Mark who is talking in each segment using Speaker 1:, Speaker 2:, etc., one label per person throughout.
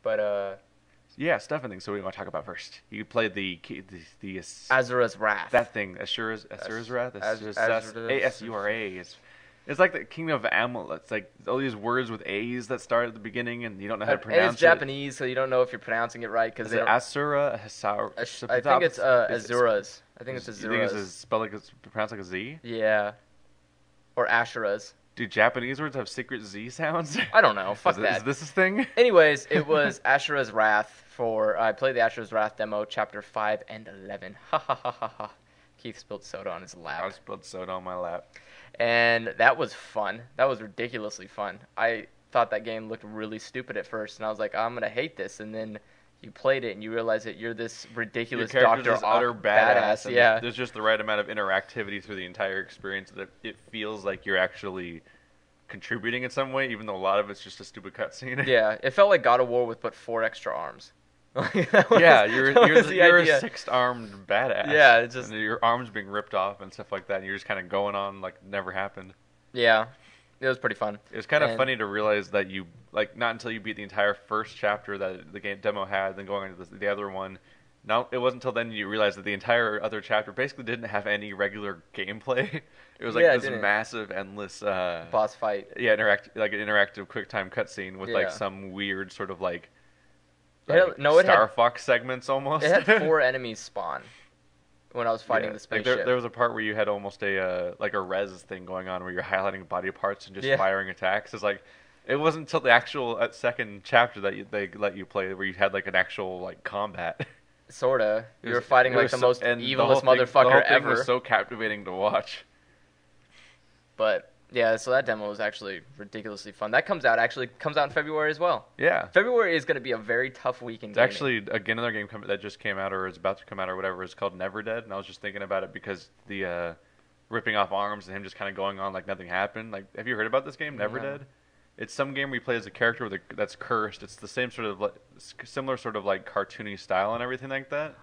Speaker 1: But
Speaker 2: Yeah, stuff and things. So what do you want to talk about first? You played the
Speaker 1: Asura's Wrath.
Speaker 2: that thing, Asura's Wrath.
Speaker 1: Asura.
Speaker 2: Asura. It's like the Kingdom of Amalek. It's like all these words with A's that start at the beginning, and you don't know how to pronounce it.
Speaker 1: And it's Japanese, so you don't know if you're pronouncing it right.
Speaker 2: Is it Asura?
Speaker 1: I think it's Azura's. I think it's Azura's.
Speaker 2: You think it's spelled like it's pronounced like a Z?
Speaker 1: Yeah. Or Ashura's.
Speaker 2: Do Japanese words have secret Z sounds?
Speaker 1: I don't know. Fuck that.
Speaker 2: Is this a thing?
Speaker 1: Anyways, it was Asura's Wrath I played the Asura's Wrath demo, Chapter 5 and 11. Ha ha ha ha ha. Keith spilled soda on his lap.
Speaker 2: I spilled soda on my lap.
Speaker 1: And that was fun. That was ridiculously fun. I thought that game looked really stupid at first, and I was like, I'm going to hate this. And then you played it, and you realize that you're this ridiculous
Speaker 2: Doctor utter badass.
Speaker 1: Yeah.
Speaker 2: There's just the right amount of interactivity through the entire experience that it feels like you're actually contributing in some way, even though a lot of it's just a stupid cutscene.
Speaker 1: Yeah, it felt like God of War with but 4 extra arms.
Speaker 2: You're a six-armed badass.
Speaker 1: Yeah, it's just
Speaker 2: and your arms being ripped off and stuff like that, and you're just kind of going on like never happened.
Speaker 1: Yeah, it was pretty fun.
Speaker 2: It was kind of funny to realize that you not until you beat the entire first chapter that the game demo had, then going into the other one. No, it wasn't until then you realized that the entire other chapter basically didn't have any regular gameplay. It was like this massive, endless
Speaker 1: boss fight.
Speaker 2: Yeah, an interactive QuickTime cutscene with like some weird sort of like. Star Fox segments almost.
Speaker 1: It had 4 enemies spawn when I was fighting the spaceship.
Speaker 2: Like there was a part where you had almost a res thing going on where you're highlighting body parts and just firing attacks. It's like it wasn't until the actual second chapter that they let you play where you had like an actual like combat.
Speaker 1: Sorta. You were fighting like the most evilest motherfucker ever.
Speaker 2: It was so captivating to watch.
Speaker 1: But yeah, so that demo was actually ridiculously fun. That comes out in February as well.
Speaker 2: Yeah.
Speaker 1: February is going to be a very tough week in gaming.
Speaker 2: Actually, again, another game that just came out or is about to come out or whatever is called NeverDead, and I was just thinking about it because the ripping off arms and him just kind of going on like nothing happened. Like, have you heard about this game, NeverDead? It's some game where you play as a character that's cursed. It's the same sort of similar sort of like cartoony style and everything like that.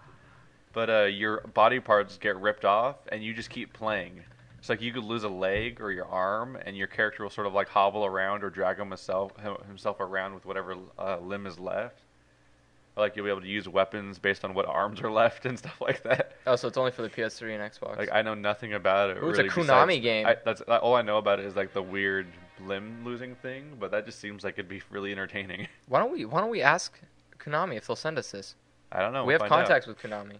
Speaker 2: But your body parts get ripped off, and you just keep playing. It's like you could lose a leg or your arm, and your character will sort of like hobble around or drag himself around with whatever limb is left. Or like you'll be able to use weapons based on what arms are left and stuff like that.
Speaker 1: Oh, so it's only for the PS3 and Xbox.
Speaker 2: Like I know nothing about it.
Speaker 1: Ooh, it's a Konami game.
Speaker 2: That's all I know about it is like the weird limb losing thing, but that just seems like it'd be really entertaining.
Speaker 1: Why don't we ask Konami if they'll send us this?
Speaker 2: I don't know.
Speaker 1: We have contacts with Konami.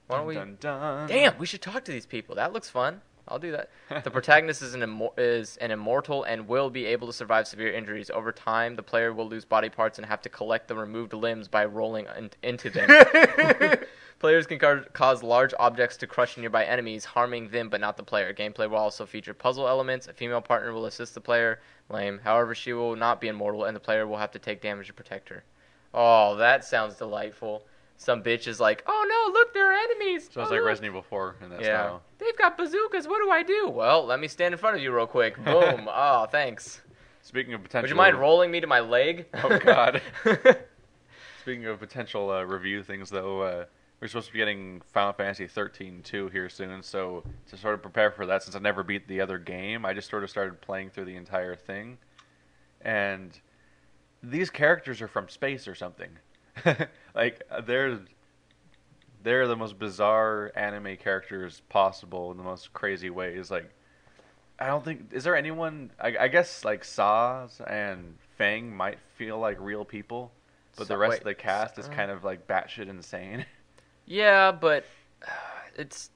Speaker 1: Why don't we?
Speaker 2: Dun, dun.
Speaker 1: Damn, we should talk to these people. That looks fun. I'll do that. The protagonist is an immortal and will be able to survive severe injuries. Over time, the player will lose body parts and have to collect the removed limbs by rolling into them. Players can cause large objects to crush nearby enemies, harming them but not the player. Gameplay will also feature puzzle elements. A female partner will assist the player. Lame. However, she will not be immortal, and the player will have to take damage to protect her. Oh, that sounds delightful. Some bitch is like, oh no, look, there are enemies.
Speaker 2: So it's like Resident Evil 4 in that style.
Speaker 1: They've got bazookas. What do I do? Well, let me stand in front of you real quick. Boom. Oh, thanks.
Speaker 2: Speaking of potential...
Speaker 1: Would you mind rolling me to my leg?
Speaker 2: Oh, God. Speaking of potential review things, though, we're supposed to be getting Final Fantasy XIII 2 here soon, so to sort of prepare for that, since I never beat the other game, I just sort of started playing through the entire thing. And these characters are from space or something. Like they're the most bizarre anime characters possible in the most crazy ways. Like I don't think is there anyone I guess like Saz and Fang might feel like real people, but the rest of the cast is kind of like batshit insane.
Speaker 1: Yeah, but it's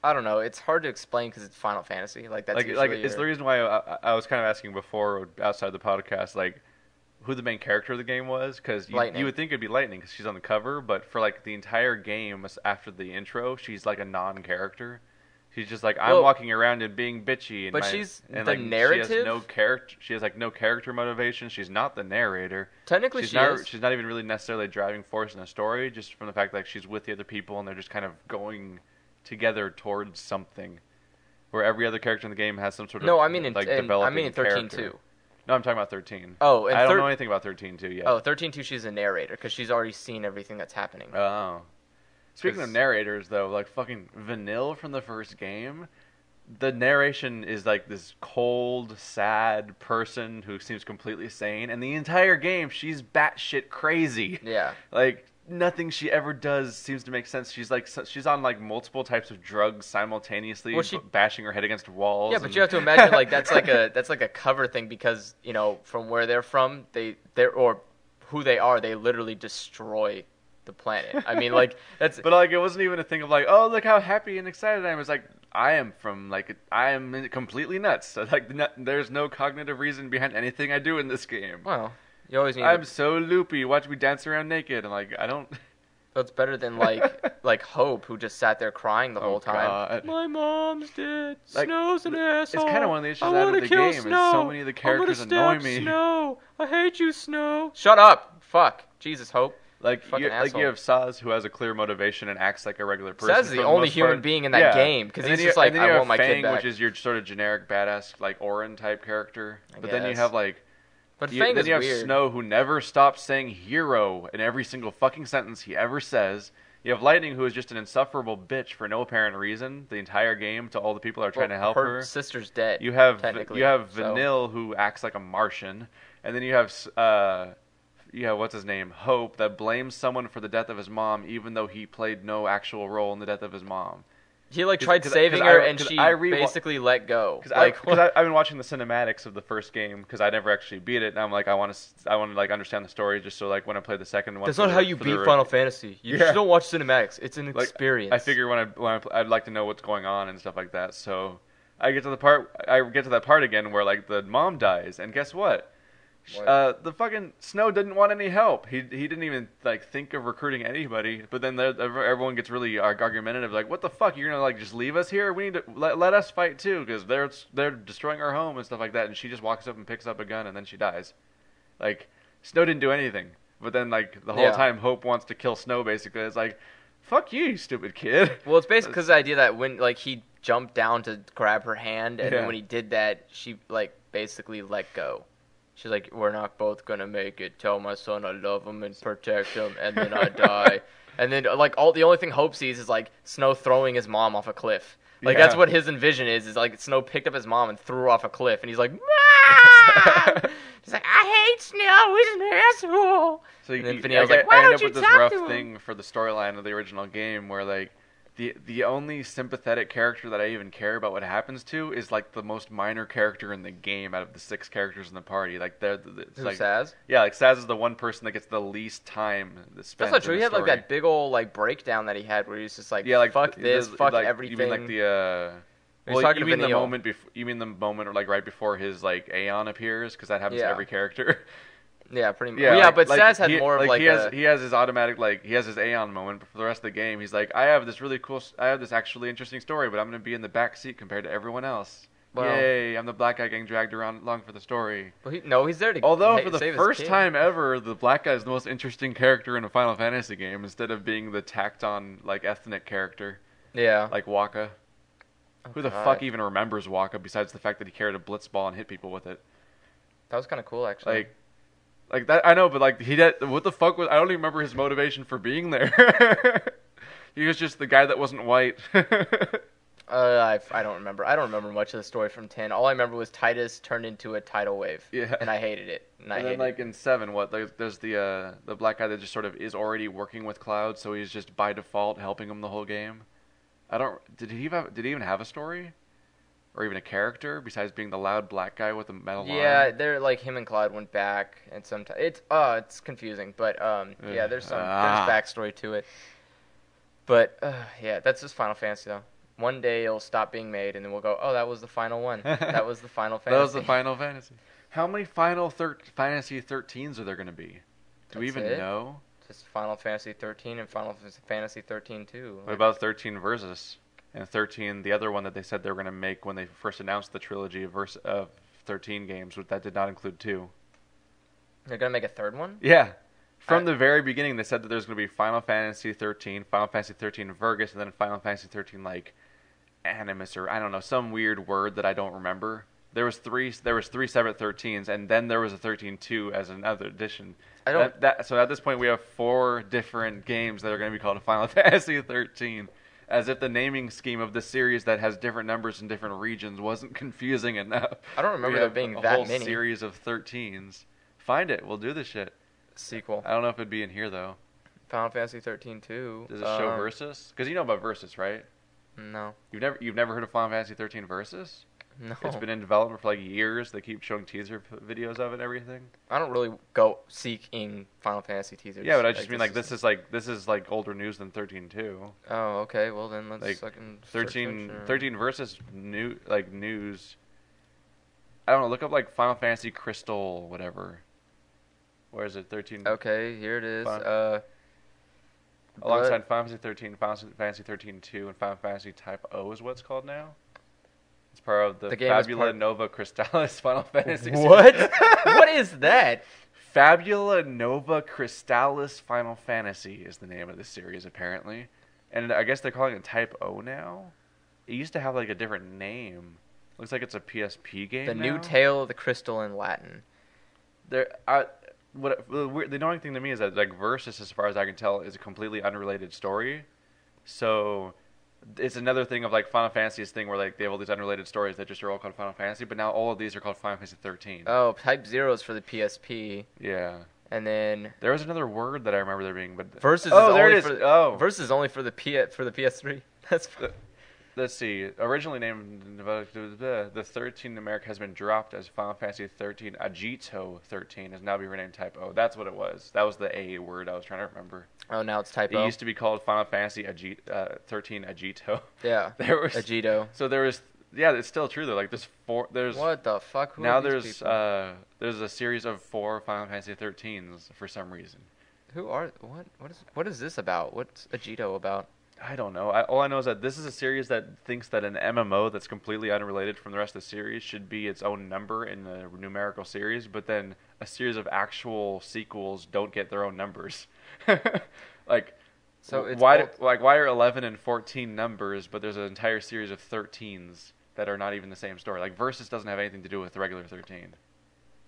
Speaker 1: I don't know. It's hard to explain because it's Final Fantasy. Like that's
Speaker 2: it's the reason why I was kind of asking before outside the podcast like. Who the main character of the game was, because you would think it'd be Lightning because she's on the cover, but for like the entire game after the intro, she's like a non-character. She's just like I'm walking around and being bitchy, and
Speaker 1: she's the narrative.
Speaker 2: She has no character. She has like no character motivation. She's not the narrator.
Speaker 1: Technically,
Speaker 2: she's not even really necessarily a driving force in the story, just from the fact that she's with the other people and they're just kind of going together towards something. Where every other character in the game has some sort of developing
Speaker 1: 13 too.
Speaker 2: No, I'm talking about 13.
Speaker 1: Oh, and
Speaker 2: I don't know anything about 13.2 yet.
Speaker 1: Oh, 13.2, she's a narrator, because she's already seen everything that's happening.
Speaker 2: Oh. Speaking of narrators, though, like fucking Vanille from the first game, the narration is like this cold, sad person who seems completely sane, and the entire game she's batshit crazy.
Speaker 1: Yeah.
Speaker 2: Like nothing she ever does seems to make sense. She's on like multiple types of drugs simultaneously, bashing her head against walls.
Speaker 1: Yeah, but you have to imagine like that's like a cover thing because from where they're from, or who they are, they literally destroy the planet. I mean, like that's.
Speaker 2: But like, it wasn't even a thing of like, oh, look how happy and excited I am. It's like I am completely nuts. So, like, there's no cognitive reason behind anything I do in this game.
Speaker 1: Well, you always need.
Speaker 2: I'm so loopy. Watch me dance around naked. And like, I don't.
Speaker 1: So it's better than like Hope, who just sat there crying the whole time.
Speaker 2: God.
Speaker 1: My mom's dead. Snow's an asshole.
Speaker 2: It's kind of one of the issues out of the game. Is so many of the characters annoy me.
Speaker 1: Snow. I hate you, Snow. Shut up. Fuck. Jesus, Hope.
Speaker 2: You have Saz, who has a clear motivation and acts like a regular person.
Speaker 1: Saz is the only human being in that game because he's just like, I want my kid back.
Speaker 2: Which is your sort of generic badass, like Orin type character. But then you have
Speaker 1: But Fang is
Speaker 2: have
Speaker 1: weird.
Speaker 2: Snow, who never stops saying hero in every single fucking sentence he ever says. You have Lightning, who is just an insufferable bitch for no apparent reason the entire game to all the people who are trying to help her.
Speaker 1: Her sister's dead.
Speaker 2: You have Vanille, who acts like a Martian, and then you have what's his name, Hope, that blames someone for the death of his mom, even though he played no actual role in the death of his mom.
Speaker 1: He tried saving her, and she basically let go.
Speaker 2: Because I've been watching the cinematics of the first game because I never actually beat it, and I'm like, I want to understand the story just so like when I play the second one.
Speaker 1: That's not how you beat Final Fantasy. You just don't watch cinematics. It's an experience.
Speaker 2: I figure when I'd like to know what's going on and stuff like that. So I get to that part again where like the mom dies, and guess what? The fucking Snow didn't want any help. He didn't even think of recruiting anybody. But then everyone gets really argumentative, like, "What the fuck? You're gonna just leave us here? We need to let us fight too, because they're destroying our home and stuff like that." And she just walks up and picks up a gun, and then she dies. Like Snow didn't do anything. But then the whole time Hope wants to kill Snow. Basically, it's like, "Fuck you, stupid kid."
Speaker 1: Well, it's basically because the idea that when he jumped down to grab her hand, and then when he did that, she basically let go. She's like, "We're not both gonna make it. Tell my son I love him and protect him, and then I die." And then the only thing Hope sees is Snow throwing his mom off a cliff. That's what his envision is Snow picked up his mom and threw her off a cliff, and he's like, "Mom!" He's like, "I hate Snow. He's an asshole."
Speaker 2: So
Speaker 1: and then Vanille's like, "Why
Speaker 2: I end
Speaker 1: don't
Speaker 2: up
Speaker 1: you
Speaker 2: with this
Speaker 1: talk
Speaker 2: rough
Speaker 1: to him?"
Speaker 2: thing for the storyline of the original game where the only sympathetic character that I even care about what happens to is the most minor character in the game out of the 6 characters in the party.
Speaker 1: Saz?
Speaker 2: Yeah, Saz is the one person that gets the least time spent.
Speaker 1: That's not true. He had that big old breakdown that he had where he was just fuck this, fuck everything.
Speaker 2: You mean you mean the moment you mean the moment right before his Aeon appears, because that happens to every character.
Speaker 1: Yeah, pretty much. Yeah, but Saz had more of
Speaker 2: he has his automatic he has his Aeon moment, but for the rest of the game he's like, I have this actually interesting story, but I'm going to be in the back seat compared to everyone else. Well, yay, I'm the black guy getting dragged along for the story.
Speaker 1: Well, he's there to
Speaker 2: Although for the first time ever, the black guy is the most interesting character in a Final Fantasy game instead of being the tacked on ethnic character.
Speaker 1: Yeah.
Speaker 2: Like Wakka. Who the fuck even remembers Wakka besides the fact that he carried a blitzball and hit people with it?
Speaker 1: That was kind of cool, actually.
Speaker 2: Like that, I know, but what the fuck was? I don't even remember his motivation for being there. He was just the guy that wasn't white.
Speaker 1: I don't remember. I don't remember much of the story from 10. All I remember was Titus turned into a tidal wave. Yeah. And I hated it.
Speaker 2: And then in 7, there's the black guy that just sort of is already working with Cloud, so he's just by default helping him the whole game. Did he even have a story? Or even a character besides being the loud black guy with the metal arm? Yeah,
Speaker 1: they're him and Cloud went back, and sometimes it's confusing, but there's backstory to it. But that's just Final Fantasy though. One day it'll stop being made, and then we'll go, oh, that was the final one. That was the Final Fantasy.
Speaker 2: That was the Final Fantasy. How many Final Fantasy 13s are there going to be? Do we even know?
Speaker 1: Just Final Fantasy 13 and Final Fantasy 13-2.
Speaker 2: What about 13 Versus? And 13, the other one that they said they were going to make when they first announced the trilogy of 13 games, that did not include 2.
Speaker 1: They're going to make a third one?
Speaker 2: Yeah. From the very beginning, they said that there's going to be Final Fantasy 13, Final Fantasy 13 Vergus, and then Final Fantasy 13 Animus, or I don't know, some weird word that I don't remember. There was three separate 13s, and then there was a 13-2 as another edition. So at this point, we have 4 different games that are going to be called Final Fantasy 13. As if the naming scheme of the series that has different numbers in different regions wasn't confusing enough.
Speaker 1: I don't remember there being
Speaker 2: a
Speaker 1: that
Speaker 2: whole
Speaker 1: many.
Speaker 2: series of 13s. Find it. We'll do this shit.
Speaker 1: Sequel.
Speaker 2: I don't know if it'd be in here though.
Speaker 1: Final Fantasy 13 too.
Speaker 2: Does it show Versus? Because you know about Versus, right?
Speaker 1: No.
Speaker 2: You've never heard of Final Fantasy 13 Versus?
Speaker 1: No.
Speaker 2: It's been in development for like years. They keep showing teaser videos of it and everything.
Speaker 1: I don't really go seeking Final Fantasy teasers.
Speaker 2: Yeah, but I just mean like this is like older news than 13 too.
Speaker 1: Oh, okay. Well then let's
Speaker 2: Like,
Speaker 1: fucking
Speaker 2: 13 Versus news. I don't know. Look up like Final Fantasy Crystal whatever. Where is it? 13.
Speaker 1: Okay, here it is.
Speaker 2: Alongside Final Fantasy 13, Final Fantasy 13-2, and Final Fantasy Type O is what it's called now. It's part of the Fabula Nova Crystallis Final Fantasy
Speaker 1: What?
Speaker 2: series.
Speaker 1: What is that?
Speaker 2: Fabula Nova Crystallis Final Fantasy is the name of this series, apparently. And I guess they're calling it Type O now. It used to have like a different name. Looks like it's a PSP game
Speaker 1: The
Speaker 2: now.
Speaker 1: New Tale of the Crystal in Latin.
Speaker 2: The annoying thing to me is that like Versus, as far as I can tell, is a completely unrelated story. So it's another thing of like Final Fantasy's thing where like they have all these unrelated stories that just are all called Final Fantasy, but now all of these are called Final Fantasy 13.
Speaker 1: Oh, Type 0 is for the PSP.
Speaker 2: Yeah.
Speaker 1: And then
Speaker 2: There was another word that I remember there being, but
Speaker 1: Versus
Speaker 2: oh,
Speaker 1: is
Speaker 2: there
Speaker 1: only
Speaker 2: it is.
Speaker 1: for Versus is only for the PS3. That's
Speaker 2: Let's see. Originally named the 13 in America has been dropped as Final Fantasy 13. Agito 13 has now been renamed Type O. That's what it was. That was the A word I was trying to remember.
Speaker 1: Oh, now it's Type O.
Speaker 2: It used to be called Final Fantasy 13 Agito.
Speaker 1: Yeah.
Speaker 2: There was
Speaker 1: Agito.
Speaker 2: So there was. Yeah, it's still true though. Like there's
Speaker 1: what the fuck? Who
Speaker 2: now
Speaker 1: are these
Speaker 2: there's
Speaker 1: people?
Speaker 2: there's a series of 4 Final Fantasy 13s for some reason.
Speaker 1: Who are what is this about? What's Agito about?
Speaker 2: I don't know. All I know is that this is a series that thinks that an MMO that's completely unrelated from the rest of the series should be its own number in the numerical series, but then a series of actual sequels don't get their own numbers. Like,
Speaker 1: so it's
Speaker 2: why are 11 and 14 numbers, but there's an entire series of 13s that are not even the same story? Like, Versus doesn't have anything to do with the regular 13.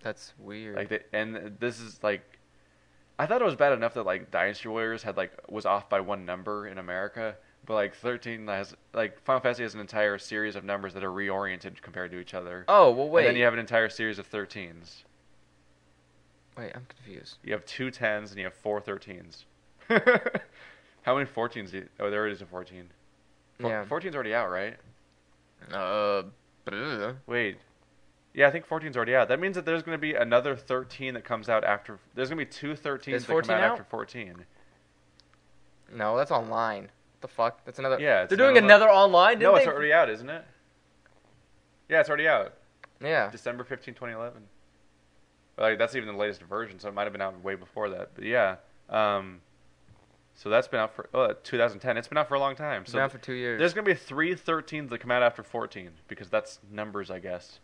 Speaker 1: That's weird.
Speaker 2: Like, and this is like. I thought it was bad enough that like Dynasty Warriors was off by one number in America, but like 13 has Final Fantasy has an entire series of numbers that are reoriented compared to each other.
Speaker 1: Oh well, wait.
Speaker 2: And then you have an entire series of 13s.
Speaker 1: Wait, I'm confused.
Speaker 2: You have 2 10s and you have 4 13s. How many 14s? There it is a 14.
Speaker 1: Yeah.
Speaker 2: 14's already out, right?
Speaker 1: Bleh.
Speaker 2: Wait. Yeah, I think 14's already out. That means that there's going to be another 13 that comes out after. There's going to be 2 13s that come out after 14.
Speaker 1: No, that's online. What the fuck? That's another.
Speaker 2: Yeah,
Speaker 1: they're doing another online.
Speaker 2: No, it's already out, isn't it? Yeah, it's already out.
Speaker 1: Yeah.
Speaker 2: December 15, 2011. Like that's even the latest version, so it might have been out way before that. But yeah, so that's been out for 2010. It's been out for a long time.
Speaker 1: It's been out for 2 years.
Speaker 2: There's going to be 3 13s that come out after 14 because that's numbers, I guess.